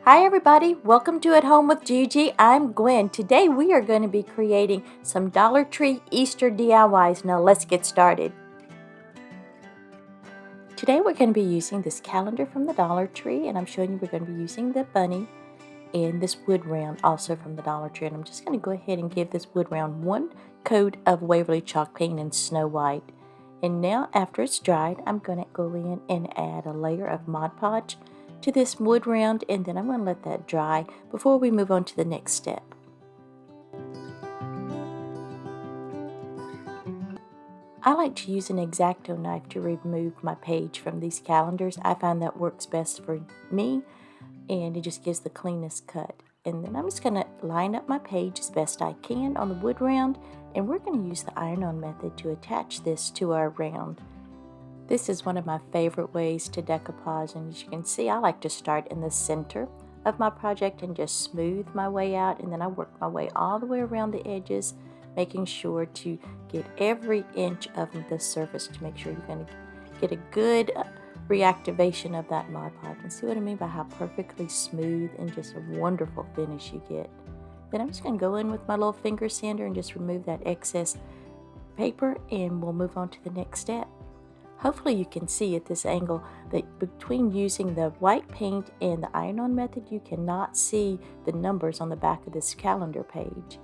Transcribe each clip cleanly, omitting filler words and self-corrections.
Hi everybody, welcome to At Home with Gigi. I'm Gwen. Today we are going to be creating some Dollar Tree Easter DIYs. Now let's get started. Today we're going to be using this calendar from the Dollar Tree, and I'm showing you we're going to be using the bunny and this wood round also from the Dollar Tree. And I'm just going to go ahead and give this wood round one coat of Waverly chalk paint in Snow White. And now after it's dried, I'm going to go in and add a layer of Mod Podge to this wood round, and then I'm going to let that dry before we move on to the next step. I like to use an X-Acto knife to remove my page from these calendars. I find that works best for me, and it just gives the cleanest cut. And then I'm just going to line up my page as best I can on the wood round, and we're going to use the iron-on method to attach this to our round. This is one of my favorite ways to decoupage, and as you can see, I like to start in the center of my project and just smooth my way out, and then I work my way all the way around the edges, making sure to get every inch of the surface to make sure you're going to get a good reactivation of that Mod Podge. And see what I mean by how perfectly smooth and just a wonderful finish you get. Then I'm just going to go in with my little finger sander and just remove that excess paper, and we'll move on to the next step. Hopefully you can see at this angle that between using the white paint and the iron-on method, you cannot see the numbers on the back of this calendar page.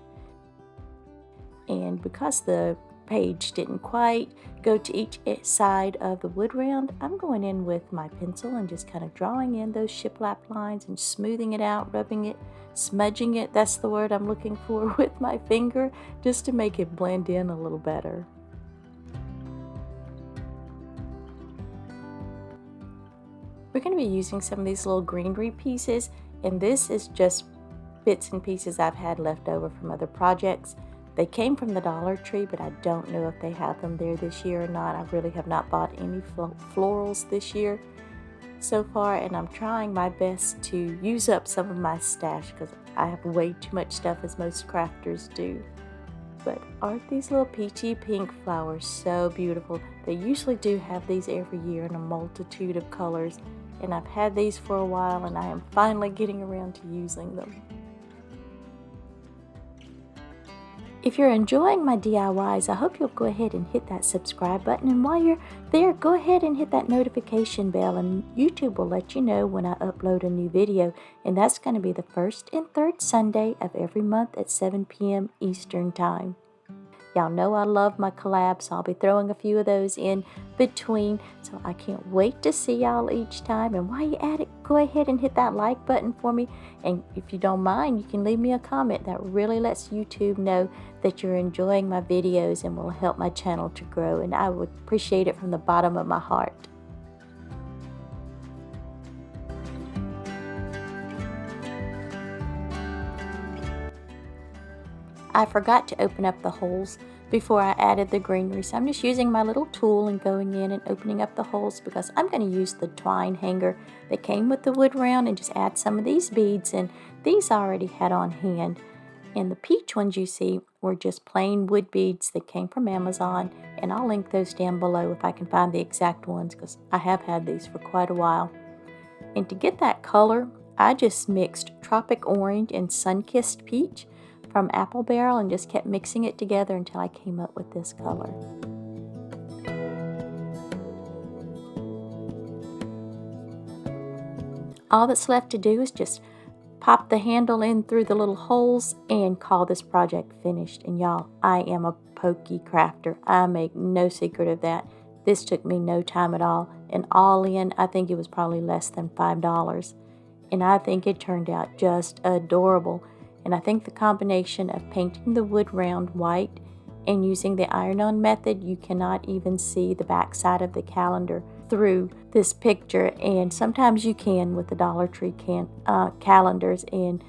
And because the page didn't quite go to each side of the wood round, I'm going in with my pencil and just kind of drawing in those shiplap lines and smoothing it out, rubbing it, smudging it, that's the word I'm looking for, with my finger, just to make it blend in a little better. We're going to be using some of these little greenery pieces, and this is just bits and pieces I've had left over from other projects. They came from the Dollar Tree, but I don't know if they have them there this year or not. I really have not bought any florals this year so far, and I'm trying my best to use up some of my stash because I have way too much stuff, as most crafters do. But aren't these little peachy pink flowers so beautiful? They usually do have these every year in a multitude of colors, and I've had these for a while, and I am finally getting around to using them. If you're enjoying my DIYs, I hope you'll go ahead and hit that subscribe button, and while you're there, go ahead and hit that notification bell, and YouTube will let you know when I upload a new video, and that's going to be the first and third Sunday of every month at 7 p.m. Eastern Time. Y'all know I love my collabs, so I'll be throwing a few of those in between, so I can't wait to see y'all each time. And while you're at it, go ahead and hit that like button for me, and if you don't mind, you can leave me a comment. That really lets YouTube know that you're enjoying my videos and will help my channel to grow, and I would appreciate it from the bottom of my heart. I forgot to open up the holes before I added the greenery, so I'm just using my little tool and going in and opening up the holes because I'm going to use the twine hanger that came with the wood round and just add some of these beads, and these I already had on hand. And the peach ones you see were just plain wood beads that came from Amazon, and I'll link those down below if I can find the exact ones because I have had these for quite a while. And to get that color, I just mixed Tropic Orange and Sun-Kissed Peach from Apple Barrel and just kept mixing it together until I came up with this color. All that's left to do is just pop the handle in through the little holes and call this project finished. And y'all, I am a pokey crafter. I make no secret of that. This took me no time at all, and all in, I think it was probably less than $5. And I think it turned out just adorable. And I think the combination of painting the wood round white and using the iron-on method, you cannot even see the back side of the calendar through this picture. And sometimes you can with the Dollar Tree calendars, and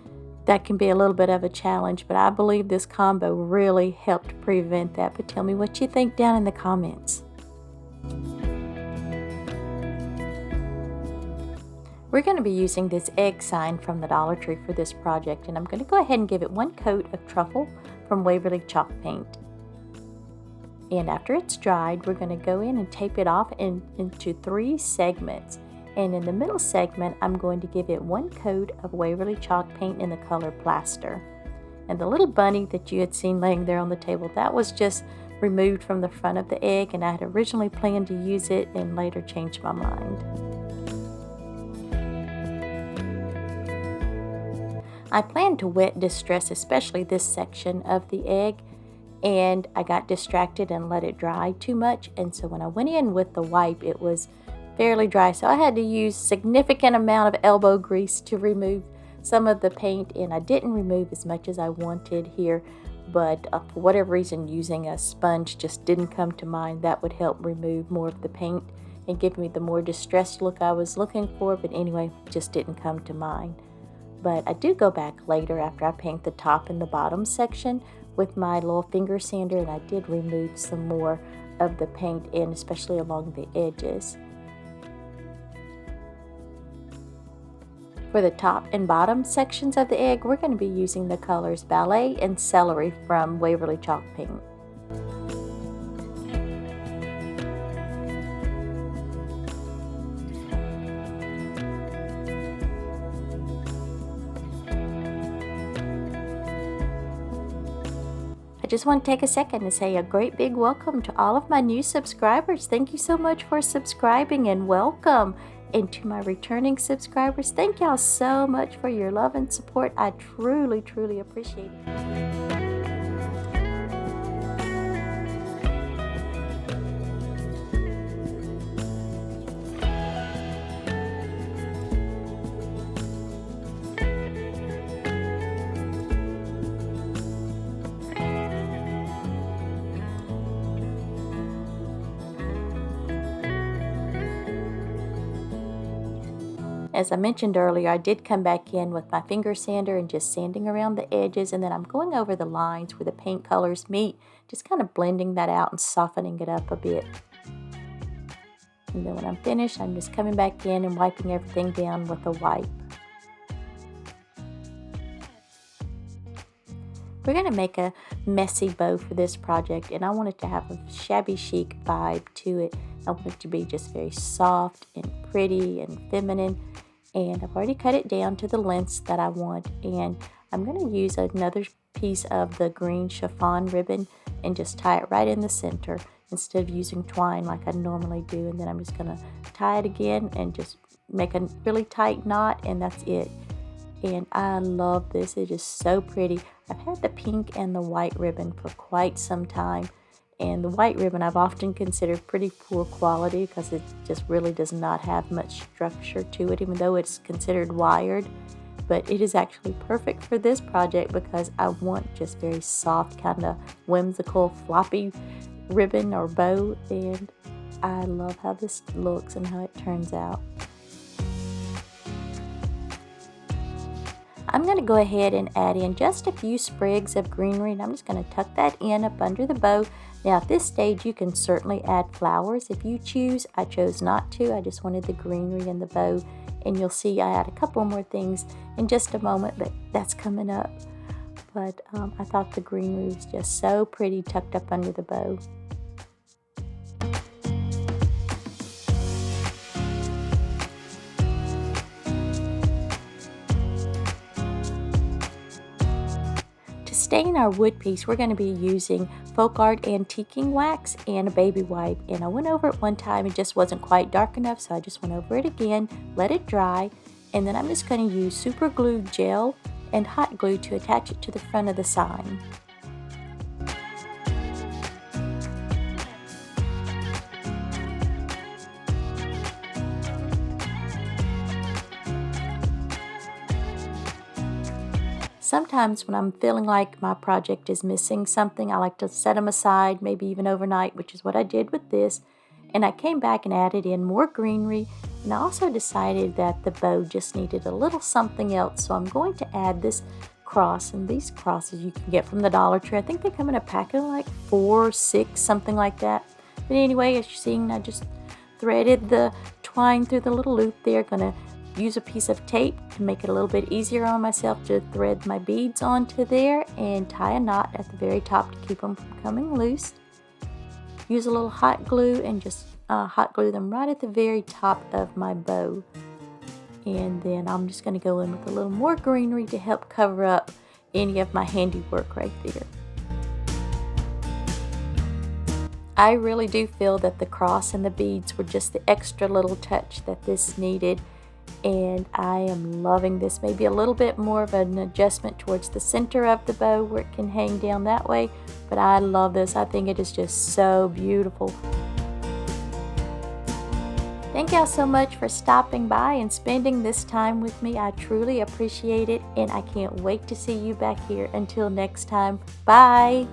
that can be a little bit of a challenge. But I believe this combo really helped prevent that. But tell me what you think down in the comments. We're going to be using this egg sign from the Dollar Tree for this project, and I'm going to go ahead and give it one coat of truffle from Waverly chalk paint. And after it's dried, we're going to go in and tape it off into 3 segments. And in the middle segment, I'm going to give it one coat of Waverly chalk paint in the color Plaster. And the little bunny that you had seen laying there on the table, that was just removed from the front of the egg, and I had originally planned to use it and later changed my mind. I planned to wet distress, especially this section of the egg, and I got distracted and let it dry too much, and so when I went in with the wipe, it was fairly dry, so I had to use significant amount of elbow grease to remove some of the paint, and I didn't remove as much as I wanted here, but for whatever reason, using a sponge just didn't come to mind. That would help remove more of the paint and give me the more distressed look I was looking for, but anyway, just didn't come to mind. But I do go back later after I paint the top and the bottom section with my little finger sander, and I did remove some more of the paint, and especially along the edges. For the top and bottom sections of the egg, we're going to be using the colors Ballet and Celery from Waverly Chalk Paint. I just want to take a second to say a great big welcome to all of my new subscribers. Thank you so much for subscribing and welcome. And to my returning subscribers, thank y'all so much for your love and support. I truly, truly appreciate it. As I mentioned earlier, I did come back in with my finger sander and just sanding around the edges, and then I'm going over the lines where the paint colors meet, just kind of blending that out and softening it up a bit. And then when I'm finished, I'm just coming back in and wiping everything down with a wipe. We're going to make a messy bow for this project, and I want it to have a shabby chic vibe to it. I want it to be just very soft and pretty and feminine. And I've already cut it down to the lengths that I want, and I'm going to use another piece of the green chiffon ribbon and just tie it right in the center instead of using twine like I normally do. And then I'm just going to tie it again and just make a really tight knot, and that's it. And I love this. It is so pretty. I've had the pink and the white ribbon for quite some time, and the white ribbon I've often considered pretty poor quality because it just really does not have much structure to it, even though it's considered wired. But it is actually perfect for this project because I want just very soft, kind of whimsical, floppy ribbon or bow, and I love how this looks and how it turns out. I'm going to go ahead and add in just a few sprigs of greenery, and I'm just going to tuck that in up under the bow. Now at this stage you can certainly add flowers if you choose. I chose not to. I just wanted the greenery in the bow, and you'll see I add a couple more things in just a moment, but that's coming up. But I thought the greenery was just so pretty tucked up under the bow. Stain our wood piece, we're going to be using Folk Art Antiquing Wax and a baby wipe. And I went over it one time, it just wasn't quite dark enough, so I just went over it again, let it dry, and then I'm just going to use super glue gel and hot glue to attach it to the front of the sign. Sometimes when I'm feeling like my project is missing something, I like to set them aside, maybe even overnight, which is what I did with this. And I came back and added in more greenery, and I also decided that the bow just needed a little something else. So I'm going to add this cross, and these crosses you can get from the Dollar Tree. I think they come in a pack of like 4 or 6, something like that. But anyway, as you're seeing, I just threaded the twine through the little loop there. Gonna use a piece of tape to make it a little bit easier on myself to thread my beads onto there and tie a knot at the very top to keep them from coming loose. Use a little hot glue and just hot glue them right at the very top of my bow. And then I'm just going to go in with a little more greenery to help cover up any of my handiwork right there. I really do feel that the cross and the beads were just the extra little touch that this needed, and I am loving this. Maybe a little bit more of an adjustment towards the center of the bow where it can hang down that way, but I love this. I think it is just so beautiful. Thank y'all so much for stopping by and spending this time with me. I truly appreciate it, and I can't wait to see you back here. Until next time, bye!